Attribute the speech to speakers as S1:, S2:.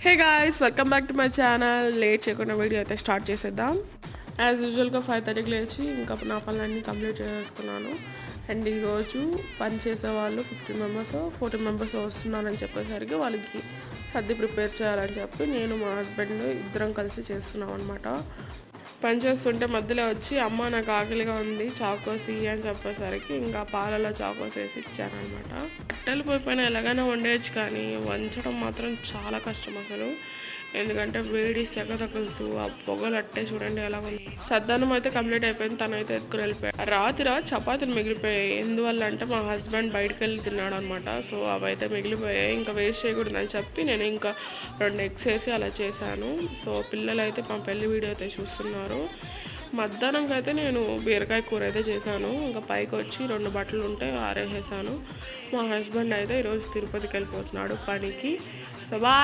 S1: Hey guys, welcome back to my channel. Late చేయకుండా video అయితే start చేసేద్దాం. As యూజువల్గా 5:30కి లేచి ఇంకా నా పనులన్నీ కంప్లీట్ చేసేసుకున్నాను. అండ్ ఈరోజు పని చేసే వాళ్ళు 15 మెంబర్స్ 14 మెంబర్స్ వస్తున్నారని చెప్పేసరికి వాళ్ళకి సర్ది ప్రిపేర్ చేయాలని చెప్పి నేను మా హస్బెండ్ ఇద్దరం కలిసి చేస్తున్నాం అనమాట. పని చేస్తుంటే మధ్యలో వచ్చి అమ్మ నాకు ఆకలిగా ఉంది చాకోస్ అని చెప్పేసరికి ఇంకా పాలలో చాకోస్ వేసి ఇచ్చానమాట. కట్టెలు పోయి పైన ఎలాగైనా వండేయచ్చు, కానీ వంచడం మాత్రం చాలా కష్టం అసలు. ఎందుకంటే వేడి సెగ తగులుతూ ఆ పొగలు అట్టే చూడండి ఎలా ఉంది. సద్దానం అయితే కంప్లీట్ అయిపోయింది, తనైతే ఎత్తుకుని వెళ్ళిపోయాడు. రాత్రి చపాతీలు మిగిలిపోయాయి. ఎందువల్ల అంటే మా హస్బెండ్ బయటకు వెళ్ళి తిన్నాడు అనమాట. సో అవైతే మిగిలిపోయాయి, ఇంకా వేస్ట్ చేయకూడదని చెప్పి నేను ఇంకా 2 ఎగ్స్ వేసి అలా చేశాను. సో పిల్లలు అయితే మా పెళ్లి వీడియో అయితే చూస్తున్నారు. మధ్యాహ్నంకి అయితే నేను బీరకాయ కూర అయితే చేశాను. ఇంకా పైకి వచ్చి 2 బట్టలు ఉంటే ఆరేసేసాను. మా హస్బెండ్ అయితే ఈరోజు తిరుపతికి వెళ్ళిపోతున్నాడు పనికి. So bye.